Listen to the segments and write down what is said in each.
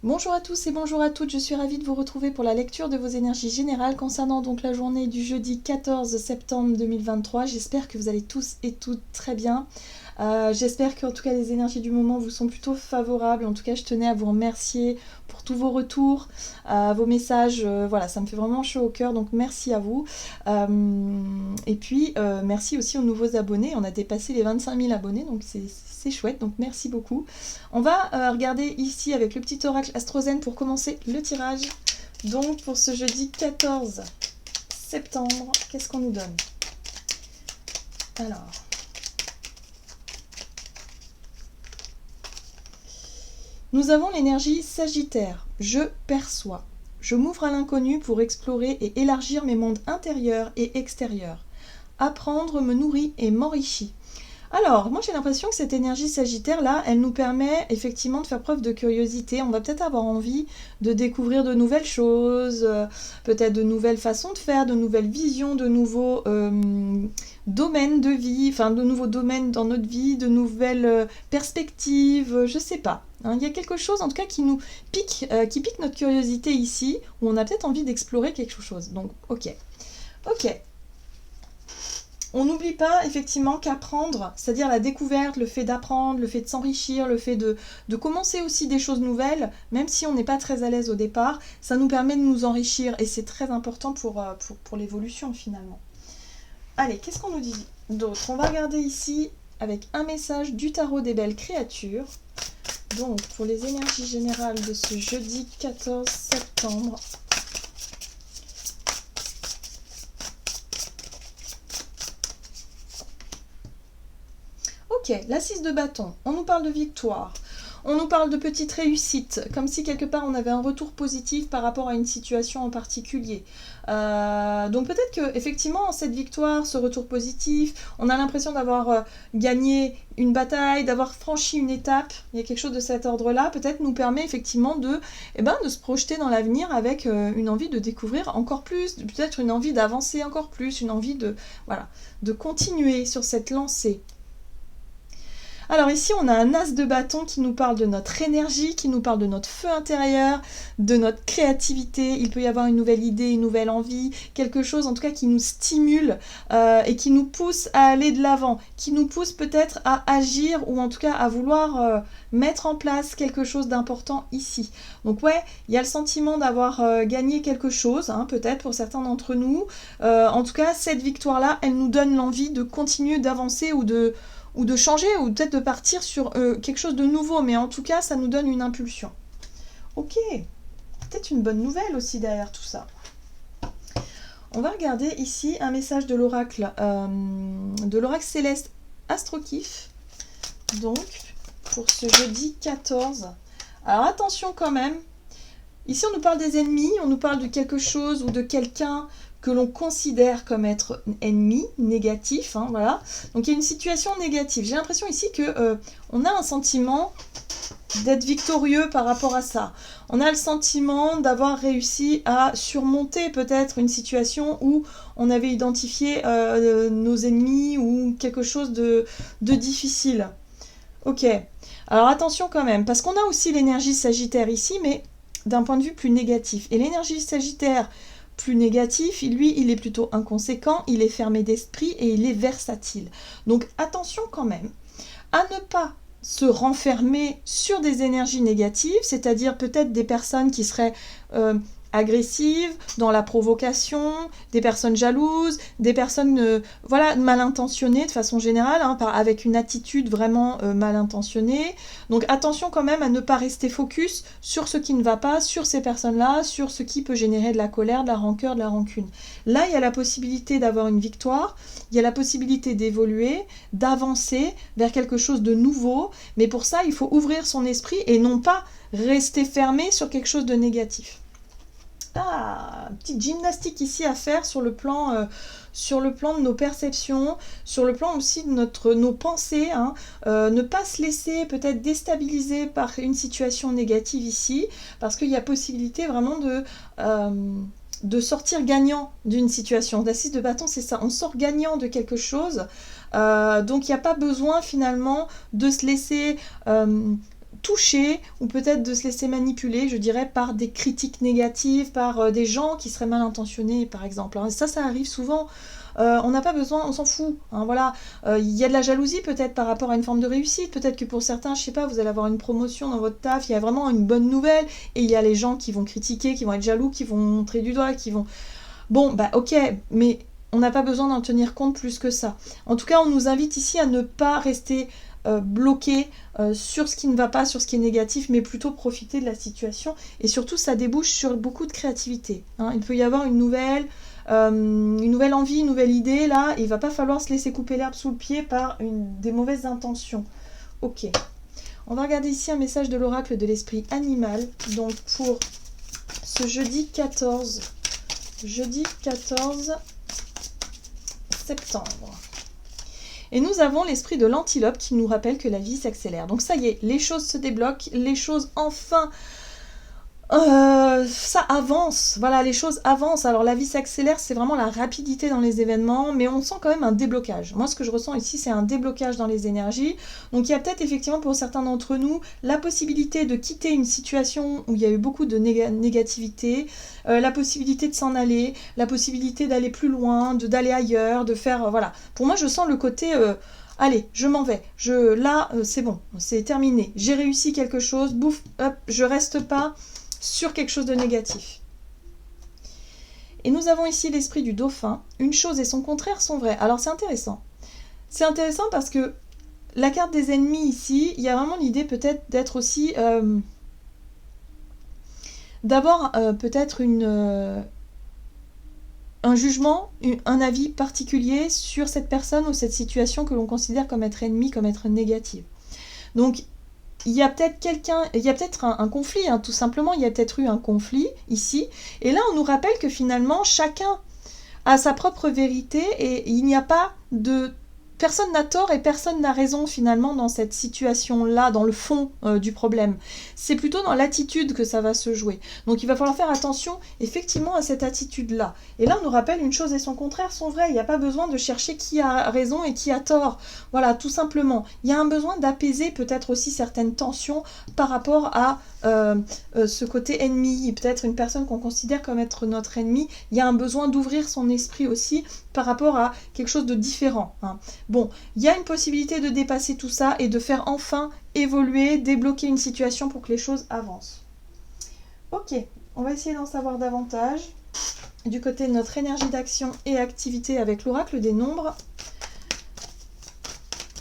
Bonjour à tous et bonjour à toutes, je suis ravie de vous retrouver pour la lecture de vos énergies générales concernant donc la journée du jeudi 14 septembre 2023. J'espère que vous allez tous et toutes très bien. J'espère qu'en tout cas les énergies du moment vous sont plutôt favorables. En tout cas je tenais à vous remercier pour tous vos retours, vos messages, voilà, ça me fait vraiment chaud au cœur, donc merci à vous. Et puis merci aussi aux nouveaux abonnés, on a dépassé les 25 000 abonnés, donc c'est chouette, donc merci beaucoup. On va regarder ici avec le petit oracle Astrozen pour commencer le tirage. Donc pour ce jeudi 14 septembre, qu'est-ce qu'on nous donne? Alors... Nous avons l'énergie Sagittaire. Je perçois. Je m'ouvre à l'inconnu pour explorer et élargir mes mondes intérieurs et extérieurs. Apprendre me nourrit et m'enrichit. Alors, moi j'ai l'impression que cette énergie Sagittaire là, elle nous permet effectivement de faire preuve de curiosité. On va peut-être avoir envie de découvrir de nouvelles choses, peut-être de nouvelles façons de faire, de nouvelles visions, de nouveaux domaines de vie, enfin de nouveaux domaines dans notre vie, de nouvelles perspectives, je sais pas. Hein, il y a quelque chose en tout cas qui nous pique, qui pique notre curiosité ici, où on a peut-être envie d'explorer quelque chose. Donc, ok. Ok. On n'oublie pas effectivement qu'apprendre, c'est-à-dire la découverte, le fait d'apprendre, le fait de s'enrichir, le fait de commencer aussi des choses nouvelles, même si on n'est pas très à l'aise au départ, ça nous permet de nous enrichir et c'est très important pour l'évolution finalement. Allez, qu'est-ce qu'on nous dit d'autre? On va regarder ici avec un message du tarot des belles créatures. Donc pour les énergies générales de ce jeudi 14 septembre. Ok, la 6 de bâton, on nous parle de victoire, on nous parle de petites réussites, comme si quelque part on avait un retour positif par rapport à une situation en particulier. Donc peut-être que effectivement cette victoire, ce retour positif, on a l'impression d'avoir gagné une bataille, d'avoir franchi une étape, il y a quelque chose de cet ordre-là, peut-être nous permet effectivement de se projeter dans l'avenir avec une envie de découvrir encore plus, peut-être une envie d'avancer encore plus, une envie de continuer sur cette lancée. Alors ici, on a un as de bâton qui nous parle de notre énergie, qui nous parle de notre feu intérieur, de notre créativité. Il peut y avoir une nouvelle idée, une nouvelle envie, quelque chose en tout cas qui nous stimule et qui nous pousse à aller de l'avant, qui nous pousse peut-être à agir ou en tout cas à vouloir mettre en place quelque chose d'important ici. Donc ouais, il y a le sentiment d'avoir gagné quelque chose, hein, peut-être pour certains d'entre nous. En tout cas, cette victoire-là, elle nous donne l'envie de continuer d'avancer ou de changer, ou peut-être de partir sur quelque chose de nouveau, mais en tout cas, ça nous donne une impulsion. Ok, peut-être une bonne nouvelle aussi derrière tout ça. On va regarder ici un message de l'oracle céleste Astrokif, donc pour ce jeudi 14. Alors attention quand même, ici on nous parle des ennemis, on nous parle de quelque chose ou de quelqu'un que l'on considère comme être ennemi, négatif, hein, voilà. Donc il y a une situation négative. J'ai l'impression ici que on a un sentiment d'être victorieux par rapport à ça. On a le sentiment d'avoir réussi à surmonter peut-être une situation où on avait identifié nos ennemis ou quelque chose de difficile. Ok. Alors attention quand même, parce qu'on a aussi l'énergie Sagittaire ici, mais d'un point de vue plus négatif. Et l'énergie Sagittaire plus négatif, lui, il est plutôt inconséquent, il est fermé d'esprit et il est versatile. Donc attention quand même à ne pas se renfermer sur des énergies négatives, c'est-à-dire peut-être des personnes qui seraient agressives, dans la provocation, des personnes jalouses, des personnes mal intentionnées de façon générale, hein, avec une attitude vraiment mal intentionnée. Donc attention quand même à ne pas rester focus sur ce qui ne va pas, sur ces personnes-là, sur ce qui peut générer de la colère, de la rancœur, de la rancune. Là, il y a la possibilité d'avoir une victoire, il y a la possibilité d'évoluer, d'avancer vers quelque chose de nouveau, mais pour ça, il faut ouvrir son esprit et non pas rester fermé sur quelque chose de négatif. Ah, petite gymnastique ici à faire sur le plan de nos perceptions, sur le plan aussi de nos pensées, hein. Ne pas se laisser peut-être déstabiliser par une situation négative ici, parce qu'il y a possibilité vraiment de sortir gagnant d'une situation. L'assise de bâton, c'est ça, on sort gagnant de quelque chose, donc il n'y a pas besoin finalement de se laisser toucher ou peut-être de se laisser manipuler, je dirais, par des critiques négatives, par des gens qui seraient mal intentionnés, par exemple. Hein. Ça arrive souvent. On n'a pas besoin, on s'en fout. Hein, voilà. Il y a de la jalousie peut-être par rapport à une forme de réussite. Peut-être que pour certains, je sais pas, vous allez avoir une promotion dans votre taf, il y a vraiment une bonne nouvelle, et il y a les gens qui vont critiquer, qui vont être jaloux, qui vont montrer du doigt, qui vont... Bon, bah ok, mais on n'a pas besoin d'en tenir compte plus que ça. En tout cas, on nous invite ici à ne pas rester bloqué sur ce qui ne va pas, sur ce qui est négatif, mais plutôt profiter de la situation. Et surtout, ça débouche sur beaucoup de créativité. Hein. Il peut y avoir une nouvelle envie, une nouvelle idée, là, et il va pas falloir se laisser couper l'herbe sous le pied par des mauvaises intentions. Ok. On va regarder ici un message de l'oracle de l'esprit animal, donc pour ce jeudi 14 septembre. Et nous avons l'esprit de l'antilope qui nous rappelle que la vie s'accélère. Donc ça y est, les choses se débloquent, les choses enfin... ça avance, voilà, les choses avancent. Alors la vie s'accélère, c'est vraiment la rapidité dans les événements, mais on sent quand même un déblocage. Moi, ce que je ressens ici, c'est un déblocage dans les énergies. Donc il y a peut-être effectivement pour certains d'entre nous la possibilité de quitter une situation où il y a eu beaucoup de négativité, la possibilité de s'en aller, la possibilité d'aller plus loin, d'aller ailleurs, de faire... voilà. Pour moi, je sens le côté... allez, je m'en vais. Là, c'est bon, c'est terminé. J'ai réussi quelque chose, bouf, hop, je reste pas sur quelque chose de négatif. Et nous avons ici l'esprit du dauphin. Une chose et son contraire sont vrais. Alors c'est intéressant. C'est intéressant parce que la carte des ennemis ici, il y a vraiment l'idée peut-être d'être aussi... d'avoir peut-être un jugement, un avis particulier sur cette personne ou cette situation que l'on considère comme être ennemie, comme être négative. Donc, il y a peut-être un conflit, hein, tout simplement, il y a peut-être eu un conflit ici, et là on nous rappelle que finalement chacun a sa propre vérité et il n'y a pas de... Personne n'a tort et personne n'a raison finalement dans cette situation-là, dans le fond du problème. C'est plutôt dans l'attitude que ça va se jouer. Donc il va falloir faire attention effectivement à cette attitude-là. Et là on nous rappelle une chose et son contraire sont vrais. Il n'y a pas besoin de chercher qui a raison et qui a tort. Voilà, tout simplement. Il y a un besoin d'apaiser peut-être aussi certaines tensions par rapport à ce côté ennemi. Peut-être une personne qu'on considère comme être notre ennemi. Il y a un besoin d'ouvrir son esprit aussi par rapport à quelque chose de différent. Hein. Bon, il y a une possibilité de dépasser tout ça et de faire enfin évoluer, débloquer une situation pour que les choses avancent. Ok, on va essayer d'en savoir davantage du côté de notre énergie d'action et activité avec l'oracle des nombres.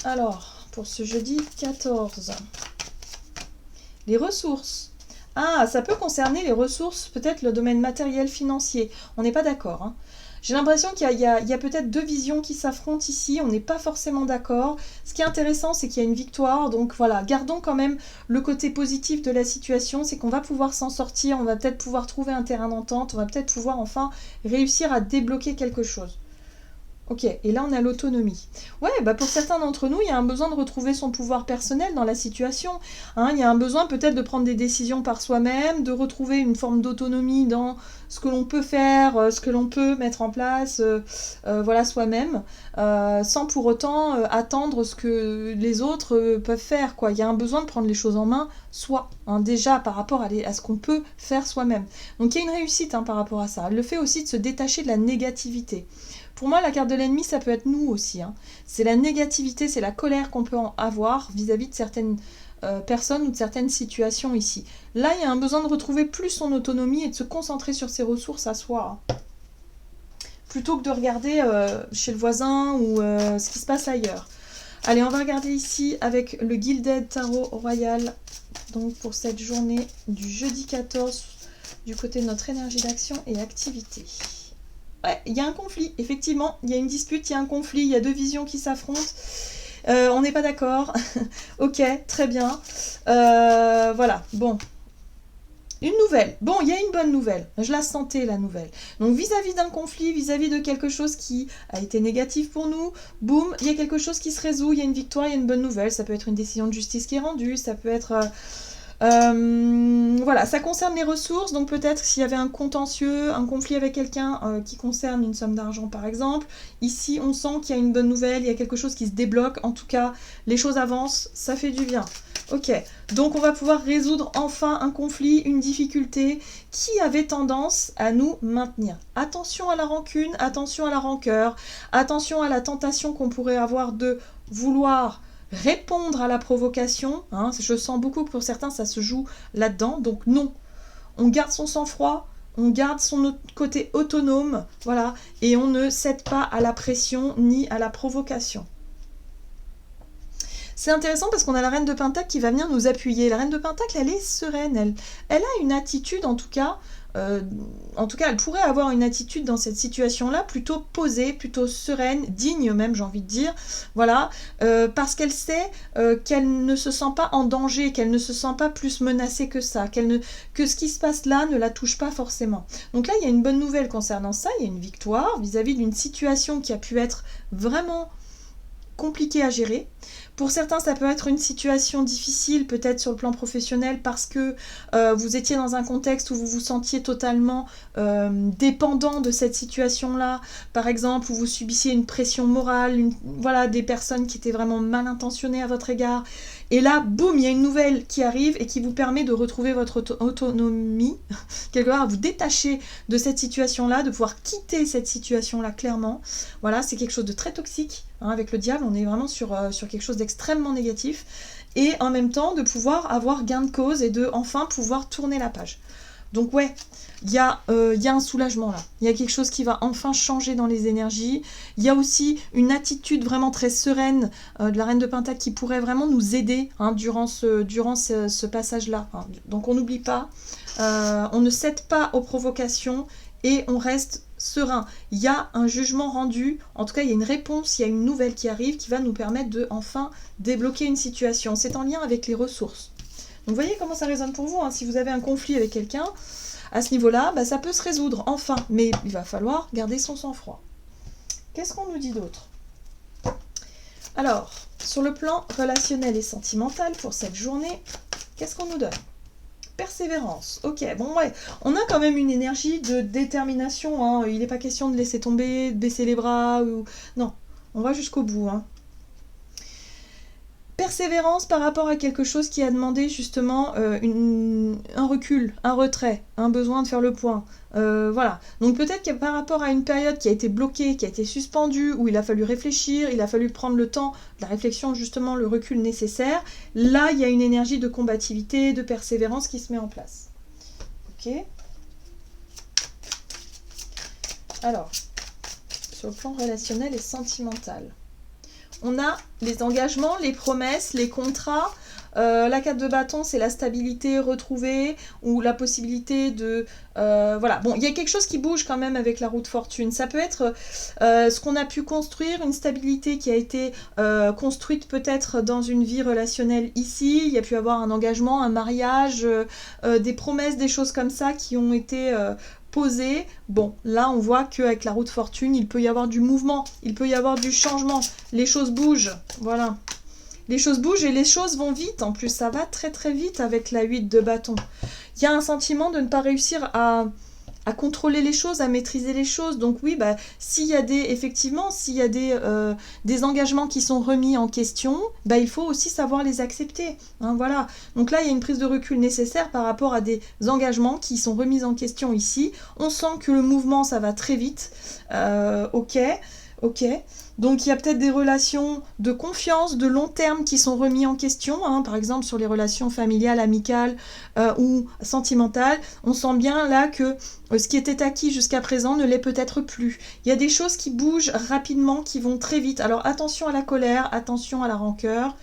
Alors, pour ce jeudi 14, les ressources. Ah, ça peut concerner les ressources, peut-être le domaine matériel, financier. On n'est pas d'accord, hein. J'ai l'impression qu'il y a peut-être deux visions qui s'affrontent ici, on n'est pas forcément d'accord. Ce qui est intéressant, c'est qu'il y a une victoire, donc voilà, gardons quand même le côté positif de la situation, c'est qu'on va pouvoir s'en sortir, on va peut-être pouvoir trouver un terrain d'entente, on va peut-être pouvoir enfin réussir à débloquer quelque chose. Ok, et là on a l'autonomie. Ouais, bah pour certains d'entre nous, il y a un besoin de retrouver son pouvoir personnel dans la situation. Hein, il y a un besoin peut-être de prendre des décisions par soi-même, de retrouver une forme d'autonomie dans ce que l'on peut faire, ce que l'on peut mettre en place, voilà, soi-même, sans pour autant attendre ce que les autres peuvent faire, quoi. Il y a un besoin de prendre les choses en main, soi, hein, déjà par rapport à ce qu'on peut faire soi-même. Donc il y a une réussite par rapport à ça. Le fait aussi de se détacher de la négativité. Pour moi, la carte de l'ennemi, ça peut être nous aussi. Hein. C'est la négativité, c'est la colère qu'on peut avoir vis-à-vis de certaines personnes ou de certaines situations ici. Là, il y a un besoin de retrouver plus son autonomie et de se concentrer sur ses ressources à soi. Hein. Plutôt que de regarder chez le voisin ou ce qui se passe ailleurs. Allez, on va regarder ici avec le Gilded Tarot Royal. Donc pour cette journée du jeudi 14, du côté de notre énergie d'action et activité. Ouais, il y a un conflit, effectivement, il y a une dispute, il y a un conflit, il y a deux visions qui s'affrontent, on n'est pas d'accord, ok, très bien, voilà, bon, une nouvelle, bon, il y a une bonne nouvelle, je la sentais la nouvelle, donc vis-à-vis d'un conflit, vis-à-vis de quelque chose qui a été négatif pour nous, boum, il y a quelque chose qui se résout, il y a une victoire, il y a une bonne nouvelle, ça peut être une décision de justice qui est rendue, ça peut être... voilà, ça concerne les ressources, donc peut-être s'il y avait un contentieux, un conflit avec quelqu'un qui concerne une somme d'argent par exemple, ici on sent qu'il y a une bonne nouvelle, il y a quelque chose qui se débloque, en tout cas les choses avancent, ça fait du bien. Ok, donc on va pouvoir résoudre enfin un conflit, une difficulté qui avait tendance à nous maintenir. Attention à la rancune, attention à la rancœur, attention à la tentation qu'on pourrait avoir de vouloir répondre à la provocation. Hein, je sens beaucoup que pour certains ça se joue là-dedans, donc non. On garde son sang-froid, on garde son côté autonome, voilà, et on ne cède pas à la pression ni à la provocation. C'est intéressant parce qu'on a la reine de Pentacle qui va venir nous appuyer. La reine de Pentacle, elle est sereine, elle a une attitude en tout cas, elle pourrait avoir une attitude dans cette situation-là plutôt posée, plutôt sereine, digne même, j'ai envie de dire, voilà, parce qu'elle sait qu'elle ne se sent pas en danger, qu'elle ne se sent pas plus menacée que ça, que ce qui se passe là ne la touche pas forcément. Donc là, il y a une bonne nouvelle concernant ça, il y a une victoire vis-à-vis d'une situation qui a pu être vraiment compliquée à gérer. Pour certains, ça peut être une situation difficile, peut-être sur le plan professionnel, parce que vous étiez dans un contexte où vous vous sentiez totalement dépendant de cette situation-là. Par exemple, où vous subissiez une pression morale, voilà, des personnes qui étaient vraiment mal intentionnées à votre égard. Et là, boum, il y a une nouvelle qui arrive et qui vous permet de retrouver votre autonomie, quelque part, à vous détacher de cette situation-là, de pouvoir quitter cette situation-là clairement. Voilà, c'est quelque chose de très toxique. Hein, avec le diable, on est vraiment sur quelque chose d'extrêmement négatif. Et en même temps, de pouvoir avoir gain de cause et de enfin pouvoir tourner la page. Donc ouais, il y a un soulagement là. Il y a quelque chose qui va enfin changer dans les énergies. Il y a aussi une attitude vraiment très sereine de la reine de Pentacle qui pourrait vraiment nous aider hein, durant ce passage-là. Hein. Donc on n'oublie pas, on ne cède pas aux provocations et on reste serein. Il y a un jugement rendu, en tout cas il y a une réponse, il y a une nouvelle qui arrive qui va nous permettre de enfin débloquer une situation. C'est en lien avec les ressources. Donc vous voyez comment ça résonne pour vous, hein. Si vous avez un conflit avec quelqu'un, à ce niveau-là, bah, ça peut se résoudre, enfin, mais il va falloir garder son sang-froid. Qu'est-ce qu'on nous dit d'autre? Alors, sur le plan relationnel et sentimental pour cette journée, qu'est-ce qu'on nous donne? Persévérance, ok, bon ouais, on a quand même une énergie de détermination, hein. Il n'est pas question de laisser tomber, de baisser les bras, ou... non, on va jusqu'au bout, hein. Persévérance par rapport à quelque chose qui a demandé justement un recul, un retrait, un besoin de faire le point. Voilà. Donc peut-être que par rapport à une période qui a été bloquée, qui a été suspendue, où il a fallu réfléchir, il a fallu prendre le temps de la réflexion, justement le recul nécessaire, là il y a une énergie de combativité, de persévérance qui se met en place. Ok. Alors, sur le plan relationnel et sentimental. On a les engagements, les promesses, les contrats. La carte de bâton, c'est la stabilité retrouvée ou la possibilité de... voilà, bon, il y a quelque chose qui bouge quand même avec la roue de fortune. Ça peut être ce qu'on a pu construire, une stabilité qui a été construite peut-être dans une vie relationnelle ici. Il y a pu avoir un engagement, un mariage, des promesses, des choses comme ça qui ont été... posé. Bon, là on voit qu'avec la roue de fortune, il peut y avoir du mouvement, il peut y avoir du changement, les choses bougent, voilà. Les choses bougent et les choses vont vite, en plus ça va très très vite avec la 8 de bâton. Il y a un sentiment de ne pas réussir à contrôler les choses, à maîtriser les choses. Donc oui, bah, s'il y a des engagements qui sont remis en question, bah, il faut aussi savoir les accepter. Hein, voilà. Donc là, il y a une prise de recul nécessaire par rapport à des engagements qui sont remis en question ici. On sent que le mouvement, ça va très vite. Ok. Donc il y a peut-être des relations de confiance, de long terme qui sont remis en question, hein, par exemple sur les relations familiales, amicales ou sentimentales. On sent bien là que ce qui était acquis jusqu'à présent ne l'est peut-être plus. Il y a des choses qui bougent rapidement, qui vont très vite. Alors attention à la colère, attention à la rancœur.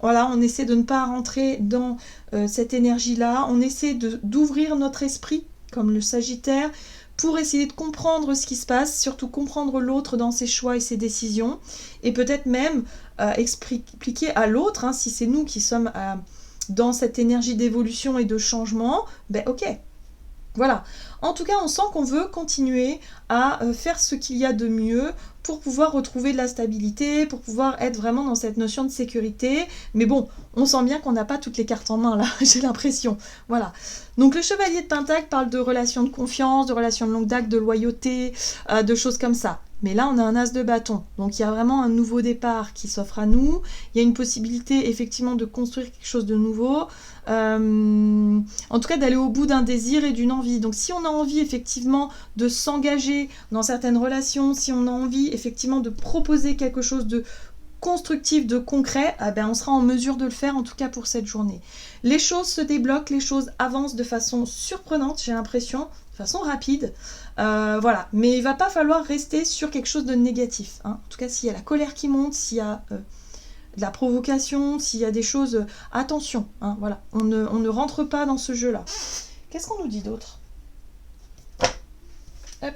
Voilà, on essaie de ne pas rentrer dans cette énergie-là. On essaie d'ouvrir notre esprit, comme le Sagittaire, pour essayer de comprendre ce qui se passe, surtout comprendre l'autre dans ses choix et ses décisions, et peut-être même expliquer à l'autre, hein, si c'est nous qui sommes dans cette énergie d'évolution et de changement, ben ok. Voilà. En tout cas, on sent qu'on veut continuer à faire ce qu'il y a de mieux pour pouvoir retrouver de la stabilité, pour pouvoir être vraiment dans cette notion de sécurité. Mais bon, on sent bien qu'on n'a pas toutes les cartes en main là, j'ai l'impression. Voilà. Donc le chevalier de Pentacle parle de relations de confiance, de relations de longue date, de loyauté, de choses comme ça. Mais là, on a un as de bâton. Donc, il y a vraiment un nouveau départ qui s'offre à nous. Il y a une possibilité, effectivement, de construire quelque chose de nouveau. En tout cas, d'aller au bout d'un désir et d'une envie. Donc, si on a envie, effectivement, de s'engager dans certaines relations, si on a envie, effectivement, de proposer quelque chose de constructif, de concret, eh ben, on sera en mesure de le faire, en tout cas pour cette journée. Les choses se débloquent, les choses avancent de façon surprenante, j'ai l'impression, de façon rapide. Voilà, mais il ne va pas falloir rester sur quelque chose de négatif. Hein. En tout cas, s'il y a la colère qui monte, s'il y a de la provocation, s'il y a des choses... attention, hein, voilà, on ne rentre pas dans ce jeu-là. Qu'est-ce qu'on nous dit d'autre? Hop.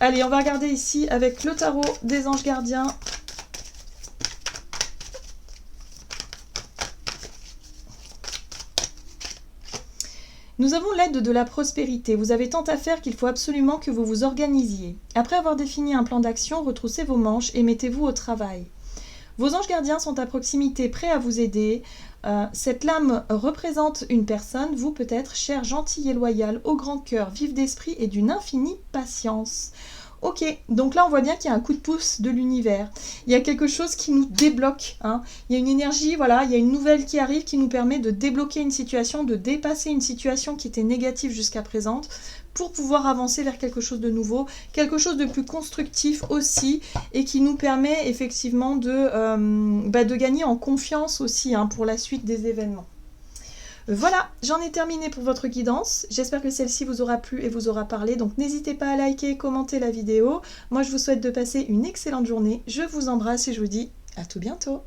Allez, on va regarder ici avec le tarot des anges gardiens. Nous avons l'aide de la prospérité. Vous avez tant à faire qu'il faut absolument que vous vous organisiez. Après avoir défini un plan d'action, retroussez vos manches et mettez-vous au travail. Vos anges gardiens sont à proximité, prêts à vous aider. Cette lame représente une personne, vous peut-être, chère, gentille et loyale, au grand cœur, vive d'esprit et d'une infinie patience. Ok, donc là on voit bien qu'il y a un coup de pouce de l'univers. Il y a quelque chose qui nous débloque. Hein. Il y a une énergie, voilà, il y a une nouvelle qui arrive qui nous permet de débloquer une situation, de dépasser une situation qui était négative jusqu'à présent pour pouvoir avancer vers quelque chose de nouveau, quelque chose de plus constructif aussi et qui nous permet effectivement de gagner en confiance aussi hein, pour la suite des événements. Voilà, j'en ai terminé pour votre guidance. J'espère que celle-ci vous aura plu et vous aura parlé. Donc n'hésitez pas à liker, commenter la vidéo. Moi, je vous souhaite de passer une excellente journée. Je vous embrasse et je vous dis à tout bientôt.